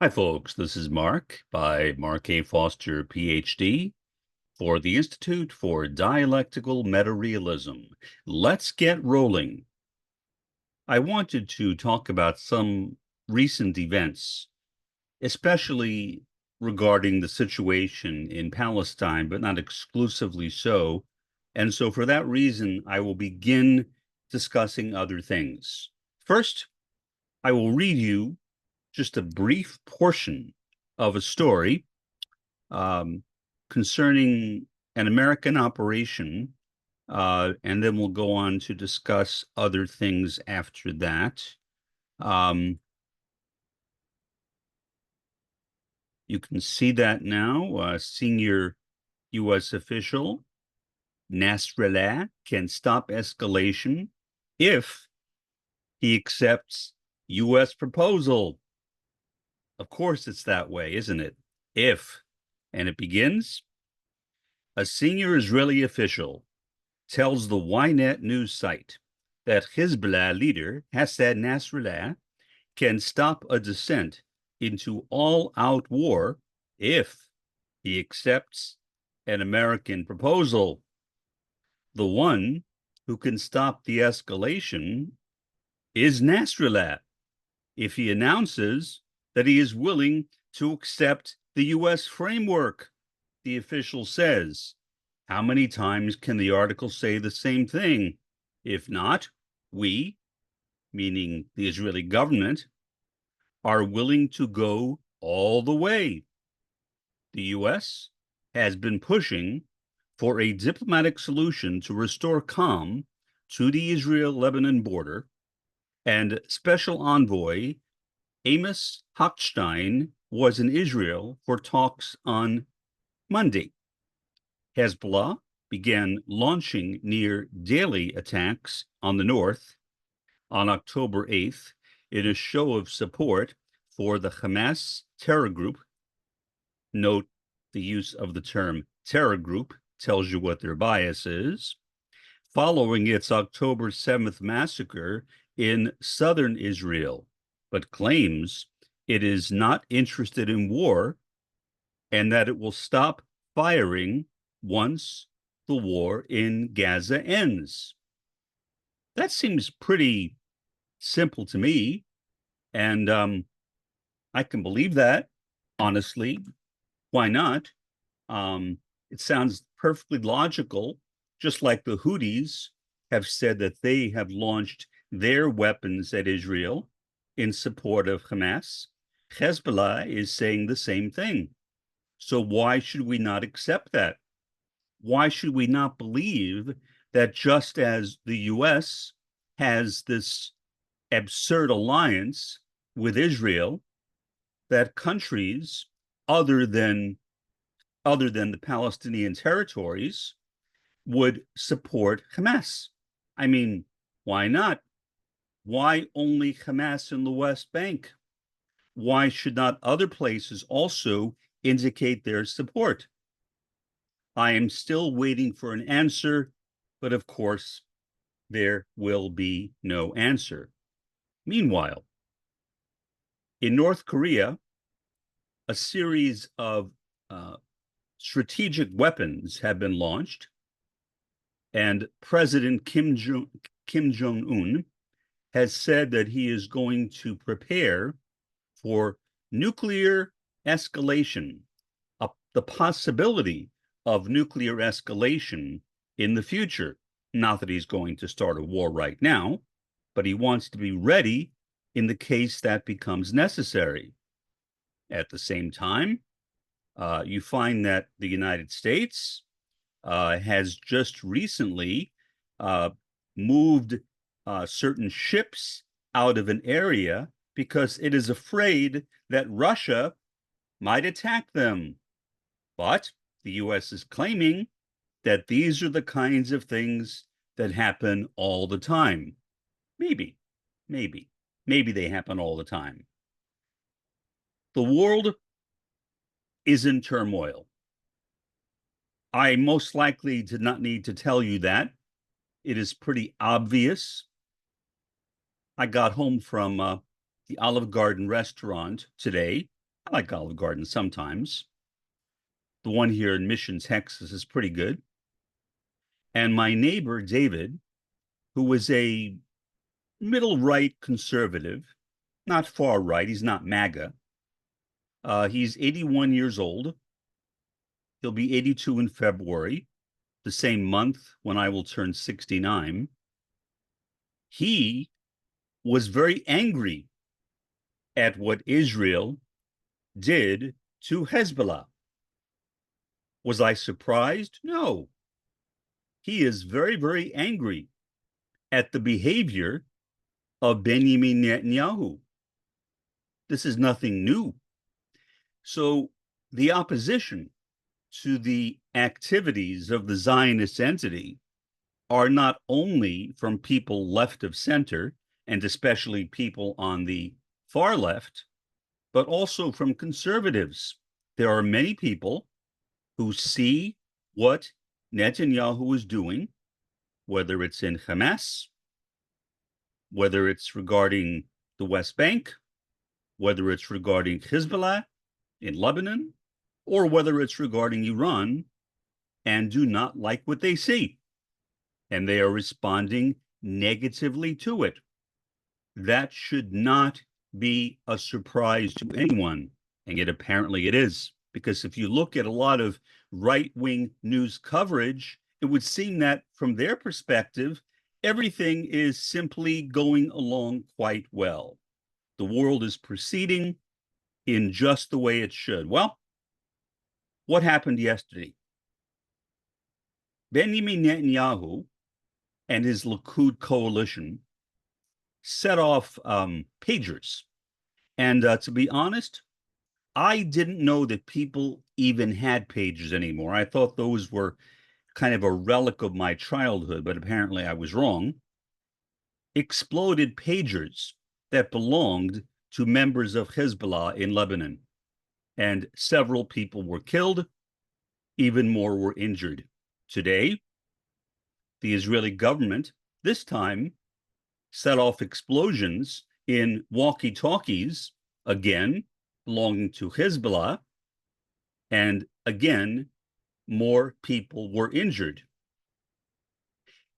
Hi, folks. This is Mark by Mark A. Foster, Ph.D. for the Institute for Dialectical Meta-Realism. Let's get rolling. I wanted to talk about some recent events, especially regarding the situation in Palestine, but not exclusively so. And so for that reason, I will begin discussing other things. First, I will read you just a brief portion of a story um, concerning an American operation, and then we'll go on to discuss other things after that. Um, you can see that now. Senior U.S. official Nasrallah can stop escalation if he accepts U.S. proposal. Of course, it's that way, isn't it? If, and it begins, a senior Israeli official tells the Ynet news site that Hezbollah leader Hassan Nasrallah can stop a descent into all-out war if he accepts an American proposal. The one who can stop the escalation is Nasrallah if he announces that he is willing to accept the U.S. framework, the official says. How many times can the article say the same thing? If not, we, meaning the Israeli government, are willing to go all the way. The U.S. has been pushing for a diplomatic solution to restore calm to the Israel-Lebanon border, and Special Envoy Amos Hochstein was in Israel for talks on Monday. Hezbollah began launching near daily attacks on the north on October 8th in a show of support for the Hamas terror group. Note the use of the term terror group tells you what their bias is. Following its October 7th massacre in southern Israel, but claims it is not interested in war and that it will stop firing once the war in Gaza ends. That seems pretty simple to me, and I can believe that, honestly. Why not? It sounds perfectly logical, just like the Houthis have said that they have launched their weapons at Israel in support of Hamas. Hezbollah is saying the same thing. So why should we not accept that? Why should we not believe that just as the U.S. has this absurd alliance with Israel, that countries other than the Palestinian territories would support Hamas? I mean, why not? Why only Hamas in the West Bank? Why should not other places also indicate their support? I am still waiting for an answer, but of course, there will be no answer. Meanwhile, in North Korea, a series of strategic weapons have been launched, and President Kim Jong-un has said that he is going to prepare for nuclear escalation, the possibility of nuclear escalation in the future. Not that he's going to start a war right now, but he wants to be ready in the case that becomes necessary. At the same time, you find that the United States has just recently moved certain ships out of an area because it is afraid that Russia might attack them. But the U.S. is claiming that these are the kinds of things that happen all the time. Maybe they happen all the time. The world is in turmoil. I most likely did not need to tell you that. It is pretty obvious. I got home from the Olive Garden restaurant today, I like Olive Garden sometimes. The one here in Mission, Texas is pretty good. And my neighbor, David, who was a middle right conservative, not far right, he's not MAGA. He's 81 years old. He'll be 82 in February, the same month when I will turn 69. He was very angry at what Israel did to Hezbollah. Was I surprised? No. He is very, very angry at the behavior of Benjamin Netanyahu. This is nothing new. So the opposition to the activities of the Zionist entity are not only from people left of center, and especially people on the far left, but also from conservatives. There are many people who see what Netanyahu is doing, whether it's in Hamas, whether it's regarding the West Bank, whether it's regarding Hezbollah in Lebanon, or whether it's regarding Iran, and do not like what they see. And they are responding negatively to it. That should not be a surprise to anyone. And yet apparently it is. Because if you look at a lot of right-wing news coverage, it would seem that from their perspective, everything is simply going along quite well. The world is proceeding in just the way it should. Well, what happened yesterday? Benjamin Netanyahu and his Likud coalition set off pagers. And to be honest, I didn't know that people even had pagers anymore. I thought those were kind of a relic of my childhood, but apparently I was wrong. Exploded pagers that belonged to members of Hezbollah in Lebanon. And several people were killed, even more were injured. Today, the Israeli government, this time, set off explosions in walkie-talkies, again, belonging to Hezbollah, and again, more people were injured.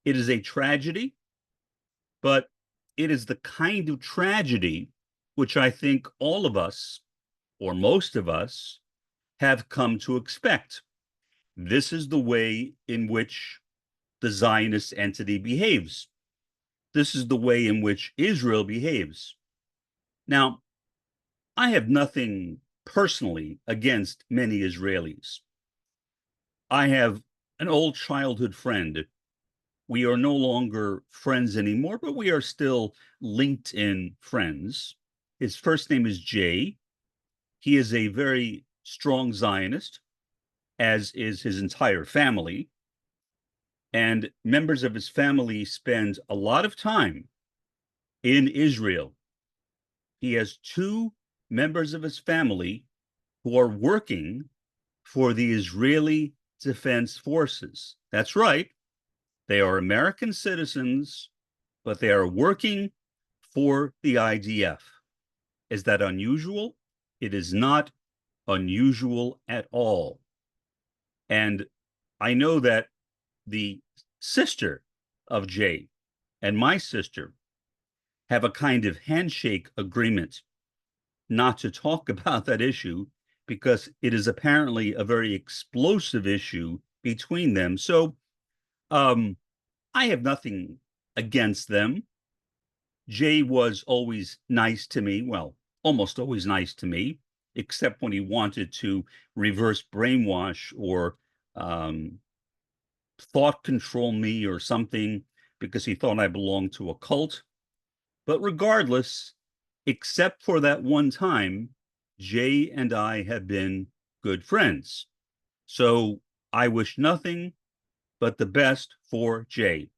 It is a tragedy, but it is the kind of tragedy which I think all of us, or most of us, have come to expect. This is the way in which the Zionist entity behaves. This is the way in which Israel behaves. Now, I have nothing personally against many Israelis. I have an old childhood friend. We are no longer friends anymore, but we are still LinkedIn friends. His first name is Jay. He is a very strong Zionist, as is his entire family. And members of his family spend a lot of time in Israel. He has two members of his family who are working for the Israeli Defense Forces. That's right. They are American citizens, but they are working for the IDF. Is that unusual? It is not unusual at all. And I know that the sister of Jay and my sister have a kind of handshake agreement not to talk about that issue because it is apparently a very explosive issue between them. So I have nothing against them. Jay was always nice to me, well, almost always nice to me, except when he wanted to reverse brainwash or thought control me or something because he thought I belonged to a cult. But regardless, except for that one time, Jay and I have been good friends. So I wish nothing but the best for Jay.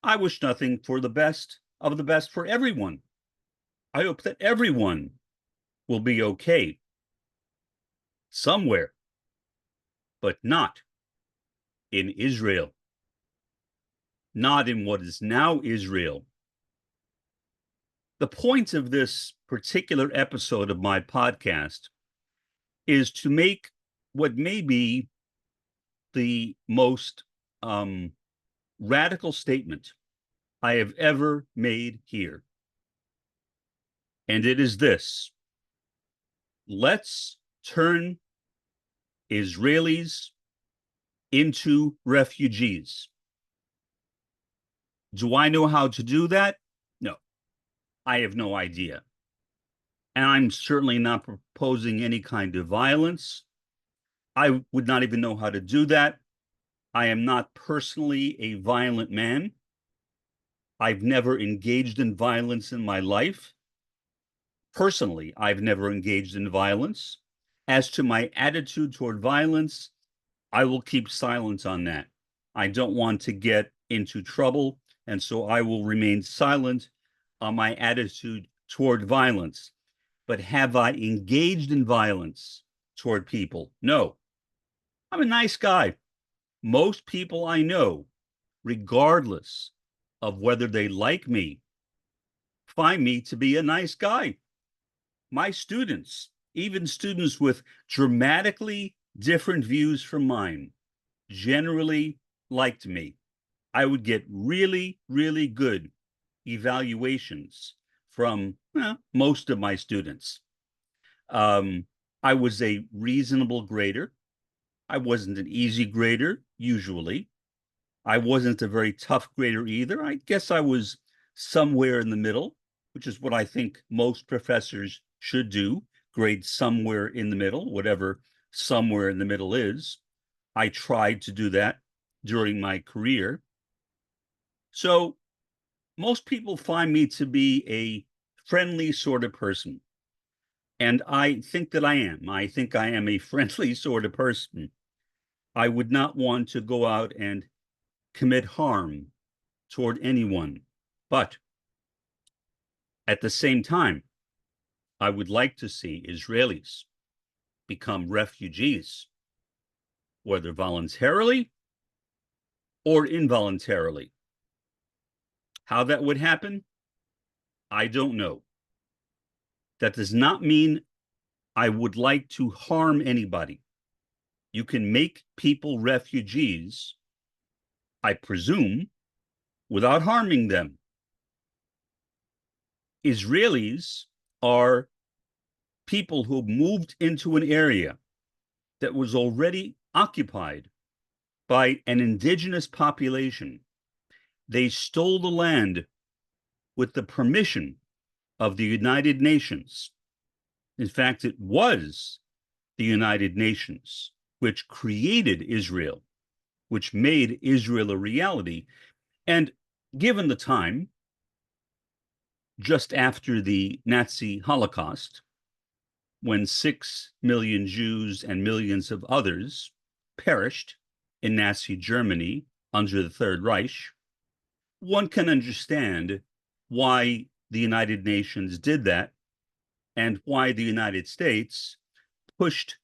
I wish nothing for the best of the best for everyone. I hope that everyone will be okay somewhere, but not in Israel, not in what is now Israel. The point of this particular episode of my podcast is to make what may be the most radical statement I have ever made here. And it is this: let's turn Israelis into refugees. Do I know how to do that? No, I have no idea. And I'm certainly not proposing any kind of violence. I would not even know how to do that. I am not personally a violent man. I've never engaged in violence in my life. Personally, I've never engaged in violence. As to my attitude toward violence, I will keep silent on that. I don't want to get into trouble, and so I will remain silent on my attitude toward violence. But have I engaged in violence toward people? No. I'm a nice guy. Most people I know, regardless of whether they like me, find me to be a nice guy. My students, even students with dramatically different views from mine, generally liked me. I would get really, really good evaluations from most of my students. I was a reasonable grader. I wasn't an easy grader, usually. I wasn't a very tough grader either. I guess I was somewhere in the middle, which is what I think most professors should do, grade somewhere in the middle, whatever somewhere in the middle is. I tried to do that during my career. So most people find me to be a friendly sort of person. And I think that I am. I think I am a friendly sort of person. I would not want to go out and commit harm toward anyone. But at the same time, I would like to see Israelis become refugees, whether voluntarily or involuntarily. How that would happen, I don't know. That does not mean I would like to harm anybody. You can make people refugees, I presume, without harming them. Israelis are people who moved into an area that was already occupied by an indigenous population. They stole the land with the permission of the United Nations. In fact, it was the United Nations which created Israel, which made Israel a reality. And given the time, just after the Nazi Holocaust, when 6 million Jews and millions of others perished in Nazi Germany under the Third Reich, one can understand why the United Nations did that and why the United States pushed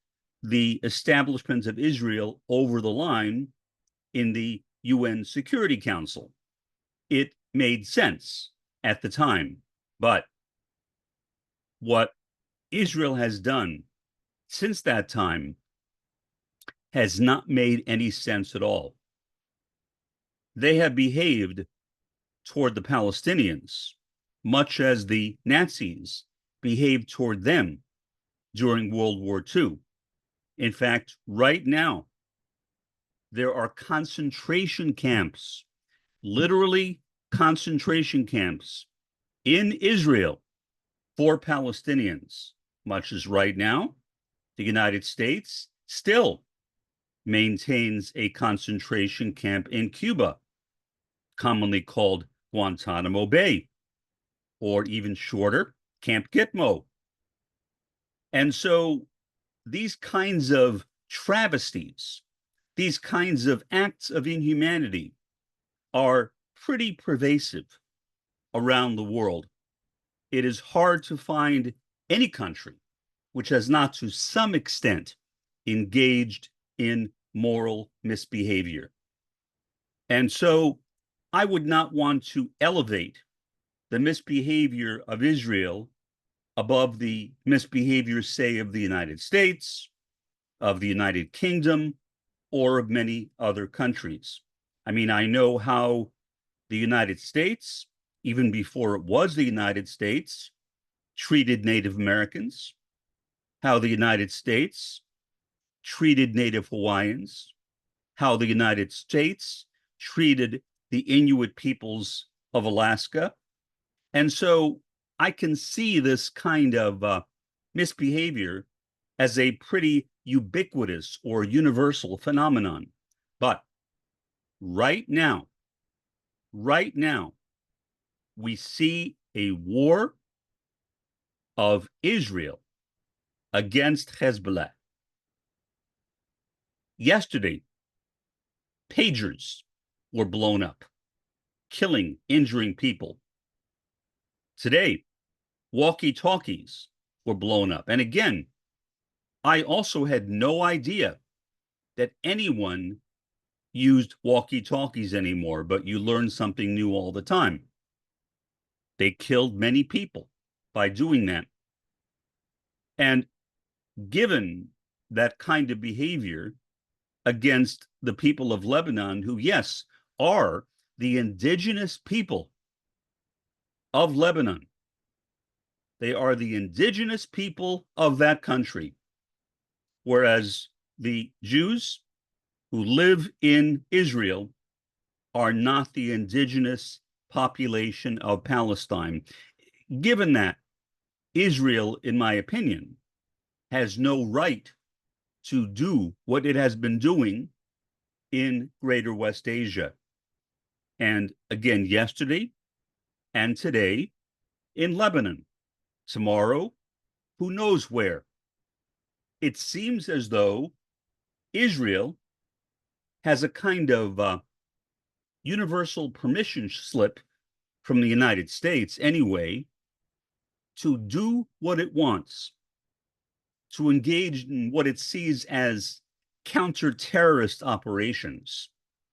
the establishment of Israel over the line in the UN Security Council. It made sense at the time, but what Israel has done since that time has not made any sense at all. They have behaved toward the Palestinians much as the Nazis behaved toward them during World War II. In fact, right now, there are concentration camps, literally concentration camps in Israel for Palestinians, much as right now, the United States still maintains a concentration camp in Cuba, commonly called Guantanamo Bay, or even shorter, Camp Gitmo. And so these kinds of travesties, these kinds of acts of inhumanity are pretty pervasive around the world. It is hard to find any country which has not to some extent engaged in moral misbehavior. And so I would not want to elevate the misbehavior of Israel above the misbehavior, say, of the United States, of the United Kingdom, or of many other countries. I mean, I know how the United States, even before it was the United States, treated Native Americans, how the United States treated Native Hawaiians, how the United States treated the Inuit peoples of Alaska. And so I can see this kind of misbehavior as a pretty ubiquitous or universal phenomenon. But right now, we see a war of Israel against Hezbollah. Yesterday, pagers were blown up, killing, injuring people. Today, walkie-talkies were blown up. And again, I also had no idea that anyone used walkie-talkies anymore, but you learn something new all the time. They killed many people by doing that. And given that kind of behavior against the people of Lebanon, who, yes, are the indigenous people of Lebanon, they are the indigenous people of that country, whereas the Jews who live in Israel are not the indigenous population of Palestine. Given that, Israel, in my opinion, has no right to do what it has been doing in Greater West Asia. And again, yesterday and today in Lebanon. Tomorrow, who knows where? It seems as though Israel has a kind of universal permission slip from the United States anyway to do what it wants, to engage in what it sees as counter-terrorist operations.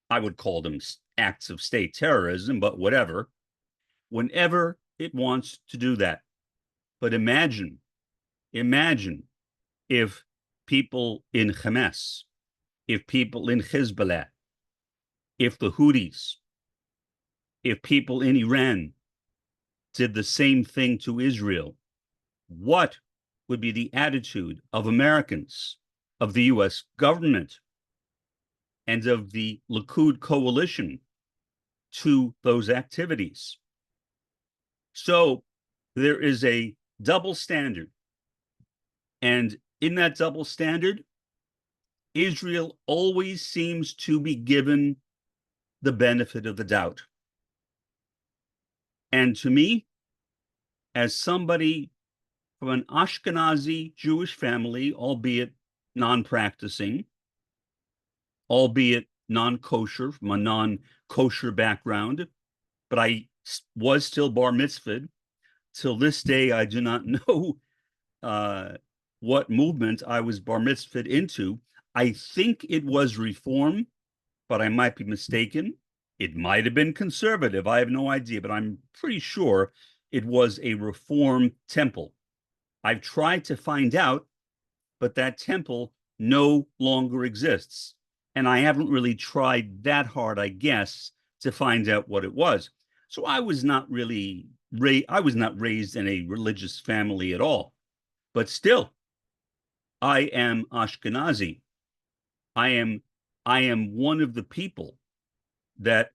I would call them acts of state terrorism, but whatever, whenever it wants to do that. But imagine if people in Hamas, if people in Hezbollah, if the Houthis, if people in Iran did the same thing to Israel, what would be the attitude of Americans, of the US government, and of the Likud coalition to those activities? So there is a double standard. And in that double standard, Israel always seems to be given the benefit of the doubt. And to me, as somebody from an Ashkenazi Jewish family, albeit non-practicing, albeit non-kosher, from a non-kosher background, but I was still bar mitzvahed. Till this day, I do not know what movement I was bar mitzvahed into. I think it was Reform, but I might be mistaken. It might have been conservative. I have no idea, but I'm pretty sure it was a Reform temple. I've tried to find out, but that temple no longer exists. And I haven't really tried that hard, I guess, to find out what it was. So I was not raised in a religious family at all. But still, I am Ashkenazi. I am one of the people that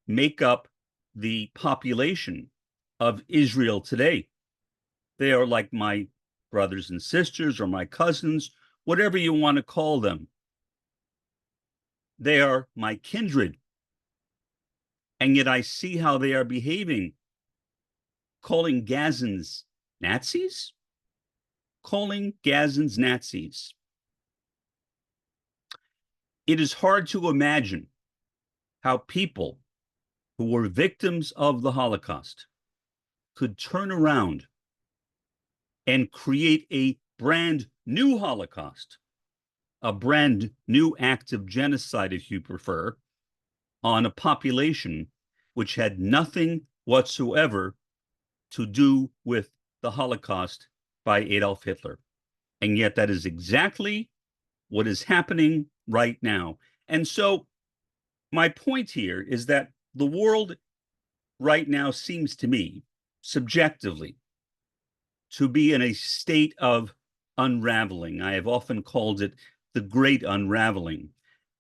make up the population of Israel today. They are like my brothers and sisters or my cousins, whatever you want to call them. They are my kindred. And yet I see how they are behaving, calling Gazans Nazis? Calling Gazans Nazis. It is hard to imagine how people who were victims of the Holocaust could turn around and create a brand new Holocaust, a brand new act of genocide, if you prefer, on a population which had nothing whatsoever to do with the Holocaust by Adolf Hitler. And yet that is exactly what is happening right now. And so my point here is that the world right now seems to me, subjectively, to be in a state of unraveling. I have often called it the great unraveling.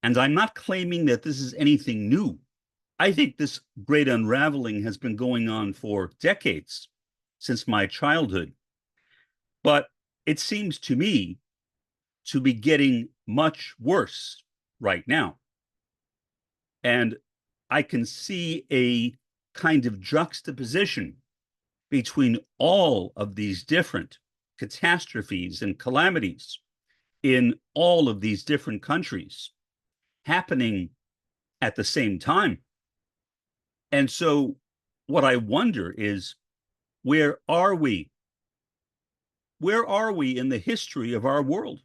And I'm not claiming that this is anything new. I think this great unraveling has been going on for decades, since my childhood. But it seems to me to be getting much worse right now. And I can see a kind of juxtaposition between all of these different catastrophes and calamities in all of these different countries happening at the same time. And so what I wonder is, where are we? Where are we in the history of our world?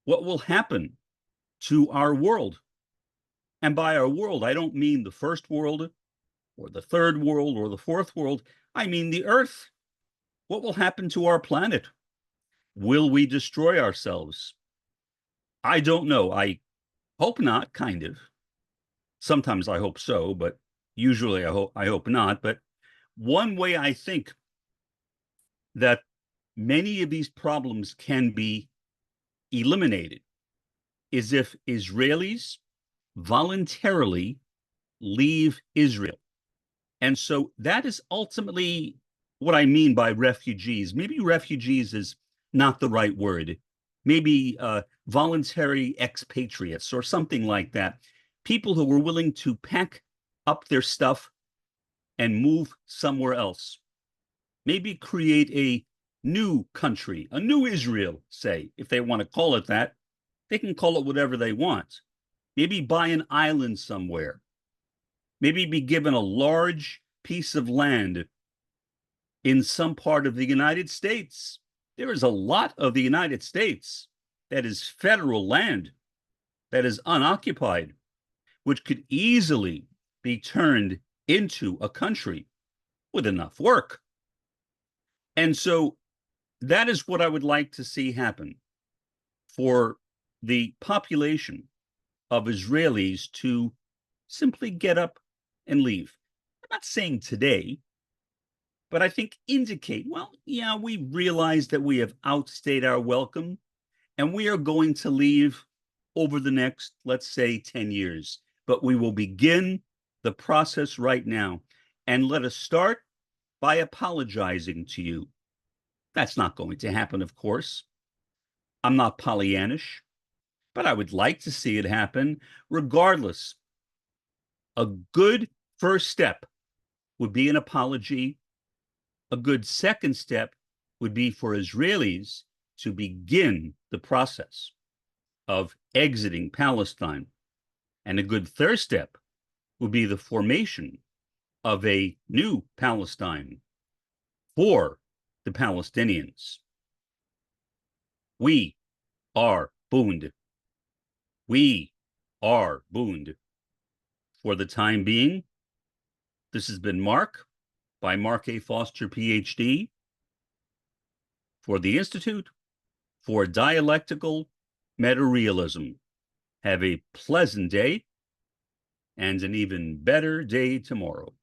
What will happen to our world? And by our world, I don't mean the first world or the third world or the fourth world. I mean the earth. What will happen to our planet? Will we destroy ourselves? I don't know. I hope not, kind of. Sometimes I hope so, but usually I hope not. But one way I think that many of these problems can be eliminated is if Israelis voluntarily leave Israel. And so that is ultimately what I mean by refugees. Maybe refugees is not the right word. Maybe voluntary expatriates or something like that. People who were willing to pack up their stuff and move somewhere else. Maybe create a new country, a new Israel, say, if they want to call it that. They can call it whatever they want. Maybe buy an island somewhere. Maybe be given a large piece of land in some part of the United States. There is a lot of the United States that is federal land, that is unoccupied, which could easily be turned into a country with enough work. And so that is what I would like to see happen, for the population of Israelis to simply get up and leave. I'm not saying today, but I think indicate, well, yeah, we realize that we have outstayed our welcome and we are going to leave over the next, let's say, 10 years. But we will begin the process right now. And let us start by apologizing to you. That's not going to happen, of course. I'm not Pollyannish, but I would like to see it happen regardless. A good first step would be an apology. A good second step would be for Israelis to begin the process of exiting Palestine. And a good third step would be the formation of a new Palestine for the Palestinians. We are Bund. We are Bund. For the time being, this has been Mark by Mark A. Foster, Ph.D. for the Institute for Dialectical Meta-Realism. Have a pleasant day and an even better day tomorrow.